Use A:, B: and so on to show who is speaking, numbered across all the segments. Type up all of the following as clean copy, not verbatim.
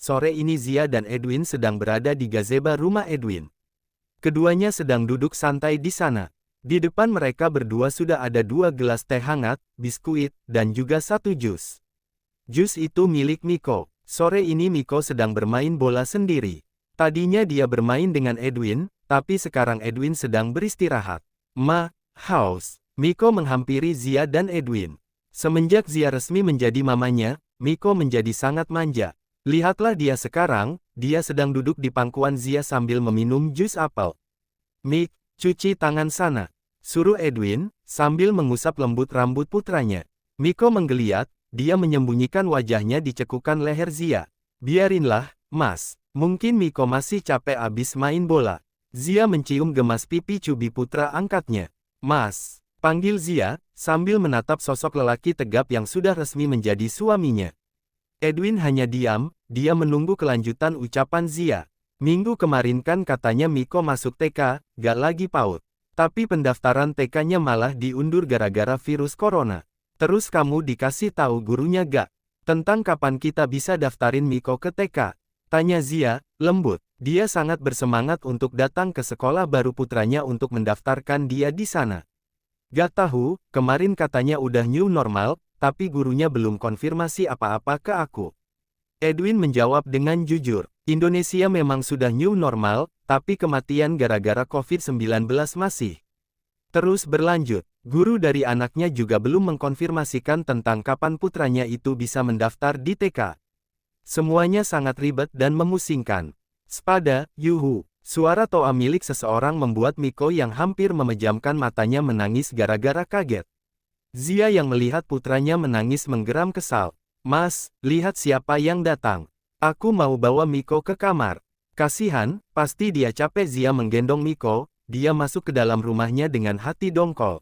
A: sore ini Zia dan Edwin sedang berada di gazebo rumah Edwin. Keduanya sedang duduk santai di sana. Di depan mereka berdua sudah ada 2 gelas teh hangat, biskuit, dan juga 1 jus. Jus itu milik Miko. Sore ini Miko sedang bermain bola sendiri. Tadinya dia bermain dengan Edwin, tapi sekarang Edwin sedang beristirahat. House. Miko menghampiri Zia dan Edwin. Semenjak Zia resmi menjadi mamanya, Miko menjadi sangat manja. Lihatlah dia sekarang, dia sedang duduk di pangkuan Zia sambil meminum jus apel. "Mik, cuci tangan sana," suruh Edwin, sambil mengusap lembut rambut putranya. Miko menggeliat, dia menyembunyikan wajahnya di cekukan leher Zia. "Biarinlah, Mas, mungkin Miko masih capek abis main bola." Zia mencium gemas pipi cubi putra angkatnya. "Mas," panggil Zia, sambil menatap sosok lelaki tegap yang sudah resmi menjadi suaminya. Edwin hanya diam, dia menunggu kelanjutan ucapan Zia. "Minggu kemarin kan katanya Miko masuk TK, gak lagi PAUD. Tapi pendaftaran TK-nya malah diundur gara-gara virus corona. Terus kamu dikasih tahu gurunya gak? Tentang kapan kita bisa daftarin Miko ke TK?" tanya Zia, lembut. Dia sangat bersemangat untuk datang ke sekolah baru putranya untuk mendaftarkan dia di sana. "Gak tahu, kemarin katanya udah new normal, tapi gurunya belum konfirmasi apa-apa ke aku." Edwin menjawab dengan jujur, "Indonesia memang sudah new normal, tapi kematian gara-gara COVID-19 masih terus berlanjut." Guru dari anaknya juga belum mengkonfirmasikan tentang kapan putranya itu bisa mendaftar di TK. Semuanya sangat ribet dan memusingkan. "Spada, yuhu." Suara toa milik seseorang membuat Miko yang hampir memejamkan matanya menangis gara-gara kaget. Zia yang melihat putranya menangis menggeram kesal. "Mas, lihat siapa yang datang. Aku mau bawa Miko ke kamar." Kasihan, pasti dia capek. Zia menggendong Miko, dia masuk ke dalam rumahnya dengan hati dongkol.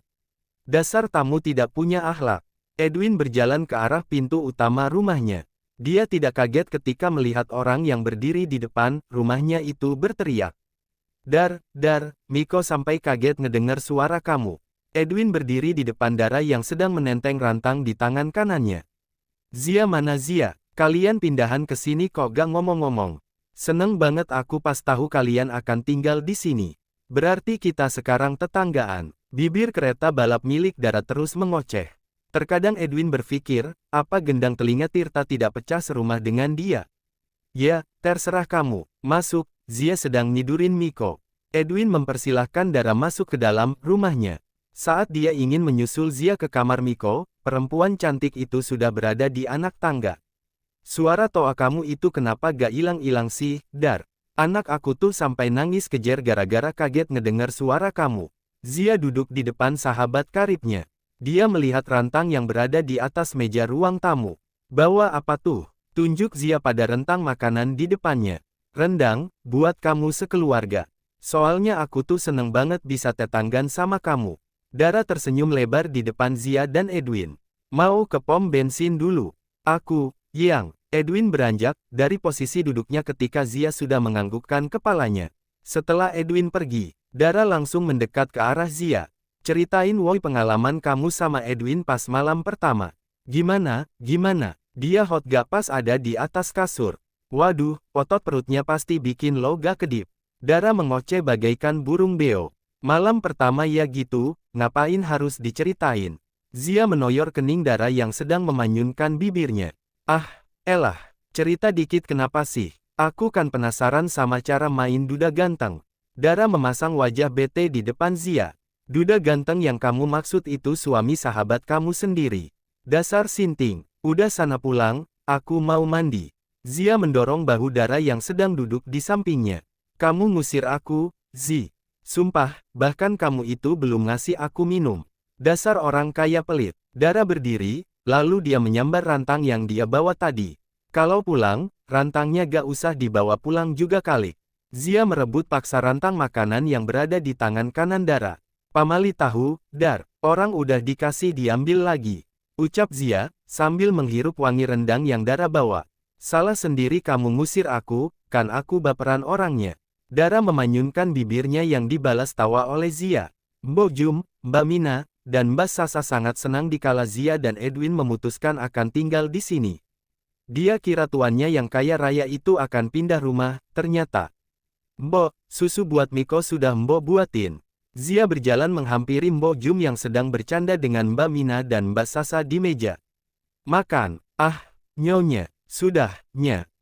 A: Dasar tamu tidak punya akhlak. Edwin berjalan ke arah pintu utama rumahnya. Dia tidak kaget ketika melihat orang yang berdiri di depan rumahnya itu berteriak. Dar, Miko sampai kaget ngedengar suara kamu." Edwin berdiri di depan Dara yang sedang menenteng rantang di tangan kanannya. "Zia mana Zia? Kalian pindahan ke sini kok gak ngomong-ngomong? Seneng banget aku pas tahu kalian akan tinggal di sini. Berarti kita sekarang tetanggaan." Bibir kereta balap milik Dara terus mengoceh. Terkadang Edwin berpikir, apa gendang telinga Tirta tidak pecah serumah dengan dia? "Ya, terserah kamu, masuk." Zia sedang nidurin Miko. Edwin mempersilahkan Dara masuk ke dalam rumahnya. Saat dia ingin menyusul Zia ke kamar Miko, perempuan cantik itu sudah berada di anak tangga. "Suara toa kamu itu kenapa gak hilang-hilang sih, Dar? Anak aku tuh sampai nangis kejer gara-gara kaget ngedengar suara kamu." Zia duduk di depan sahabat karibnya. Dia melihat rantang yang berada di atas meja ruang tamu. "Bawa apa tuh?" tunjuk Zia pada rentang makanan di depannya. "Rendang, buat kamu sekeluarga. Soalnya aku tuh seneng banget bisa tetanggan sama kamu." Dara tersenyum lebar di depan Zia dan Edwin. "Mau ke pom bensin dulu?" "Aku, yang." Edwin beranjak dari posisi duduknya ketika Zia sudah menganggukkan kepalanya. Setelah Edwin pergi, Dara langsung mendekat ke arah Zia. "Ceritain woi pengalaman kamu sama Edwin pas malam pertama. Gimana? Dia hot gak pas ada di atas kasur? Waduh, otot perutnya pasti bikin lo gak kedip." Dara mengoceh bagaikan burung beo. "Malam pertama ya gitu, ngapain harus diceritain?" Zia menoyor kening Dara yang sedang memanyunkan bibirnya. "Ah, elah, cerita dikit kenapa sih? Aku kan penasaran sama cara main duda ganteng." Dara memasang wajah bete di depan Zia. "Duda ganteng yang kamu maksud itu suami sahabat kamu sendiri. Dasar sinting, udah sana pulang, aku mau mandi." Zia mendorong bahu Dara yang sedang duduk di sampingnya. "Kamu ngusir aku, Zi. Sumpah, bahkan kamu itu belum ngasih aku minum. Dasar orang kaya pelit." Dara berdiri, lalu dia menyambar rantang yang dia bawa tadi. "Kalau pulang, rantangnya gak usah dibawa pulang juga kali." Zia merebut paksa rantang makanan yang berada di tangan kanan Dara. "Pamali tahu, Dar, orang udah dikasih diambil lagi," ucap Zia, sambil menghirup wangi rendang yang Dara bawa. "Salah sendiri kamu ngusir aku, kan aku baperan orangnya." Dara memanyunkan bibirnya yang dibalas tawa oleh Zia. Mbok Jum, Mbak Mina, dan Mbak Sasa sangat senang dikala Zia dan Edwin memutuskan akan tinggal di sini. Dia kira tuannya yang kaya raya itu akan pindah rumah, ternyata. Mbok, susu buat Miko sudah Mbok buatin. Zia berjalan menghampiri Mbok Jum yang sedang bercanda dengan Mbak Mina dan Mbak Sasa di meja. Makan, nyonya,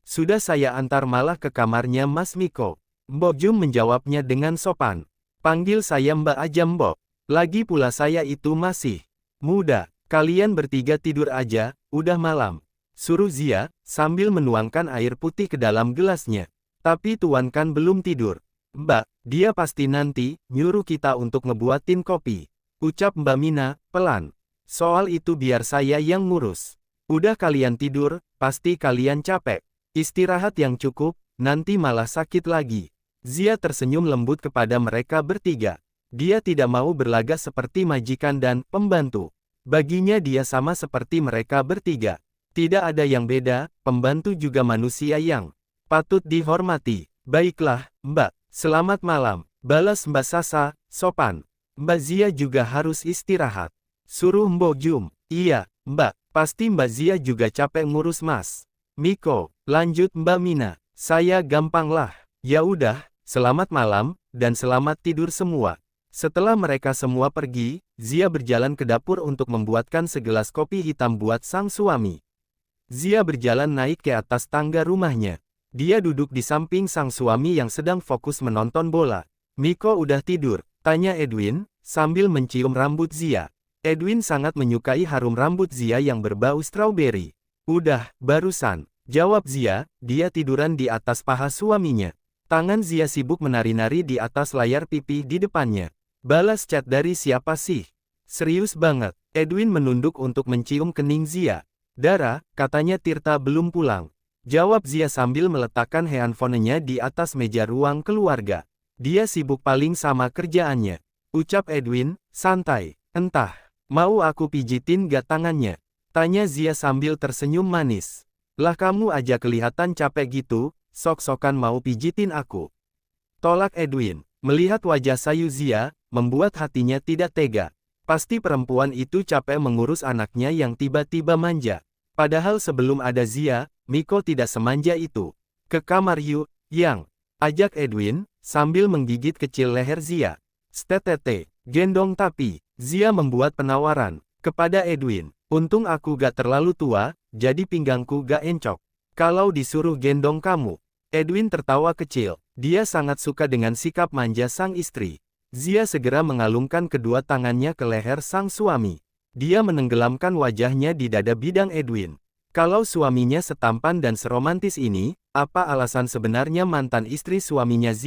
A: sudah saya antar malah ke kamarnya Mas Miko. Mbok Jum menjawabnya dengan sopan. Panggil saya Mbak aja Mbok. Lagi pula saya itu masih muda. Kalian bertiga tidur aja, udah malam. Suruh Zia, sambil menuangkan air putih ke dalam gelasnya. Tapi tuan kan belum tidur. Mbak, dia pasti nanti nyuruh kita untuk ngebuatin kopi. Ucap Mbak Mina, pelan. Soal itu biar saya yang ngurus. Udah kalian tidur, pasti kalian capek. Istirahat yang cukup, nanti malah sakit lagi. Zia tersenyum lembut kepada mereka bertiga. Dia tidak mau berlagak seperti majikan dan pembantu. Baginya dia sama seperti mereka bertiga. Tidak ada yang beda, pembantu juga manusia yang patut dihormati. Baiklah, Mbak, selamat malam, balas Mbak Sasa, sopan. Mbak Zia juga harus istirahat. Suruh Mbok Jum. Iya, Mbak, pasti Mbak Zia juga capek ngurus Mas Miko, lanjut Mbak Mina. Saya gampang lah. Ya udah, selamat malam, dan selamat tidur semua. Setelah mereka semua pergi, Zia berjalan ke dapur untuk membuatkan segelas kopi hitam buat sang suami. Zia berjalan naik ke atas tangga rumahnya. Dia duduk di samping sang suami yang sedang fokus menonton bola. Miko udah tidur, tanya Edwin, sambil mencium rambut Zia. Edwin sangat menyukai harum rambut Zia yang berbau strawberry. Udah, barusan, jawab Zia, dia tiduran di atas paha suaminya. Tangan Zia sibuk menari-nari di atas layar pipi di depannya. Balas chat dari siapa sih? Serius banget, Edwin menunduk untuk mencium kening Zia. Dara, katanya Tirta belum pulang. Jawab Zia sambil meletakkan handphonenya di atas meja ruang keluarga. Dia sibuk paling sama kerjaannya. Ucap Edwin, santai. Entah, mau aku pijitin gak tangannya? Tanya Zia sambil tersenyum manis. Lah kamu aja kelihatan capek gitu, sok-sokan mau pijitin aku. Tolak Edwin. Melihat wajah sayu Zia, membuat hatinya tidak tega. Pasti perempuan itu capek mengurus anaknya yang tiba-tiba manja. Padahal sebelum ada Zia, Miko tidak semanja itu. Ke kamar yuk, yang ajak Edwin, sambil menggigit kecil leher Zia. Stetete, gendong tapi, Zia membuat penawaran kepada Edwin. Untung aku gak terlalu tua, jadi pinggangku gak encok. Kalau disuruh gendong kamu. Edwin tertawa kecil. Dia sangat suka dengan sikap manja sang istri. Zia segera mengalungkan kedua tangannya ke leher sang suami. Dia menenggelamkan wajahnya di dada bidang Edwin. Kalau suaminya setampan dan seromantis ini, apa alasan sebenarnya mantan istri suaminya Zia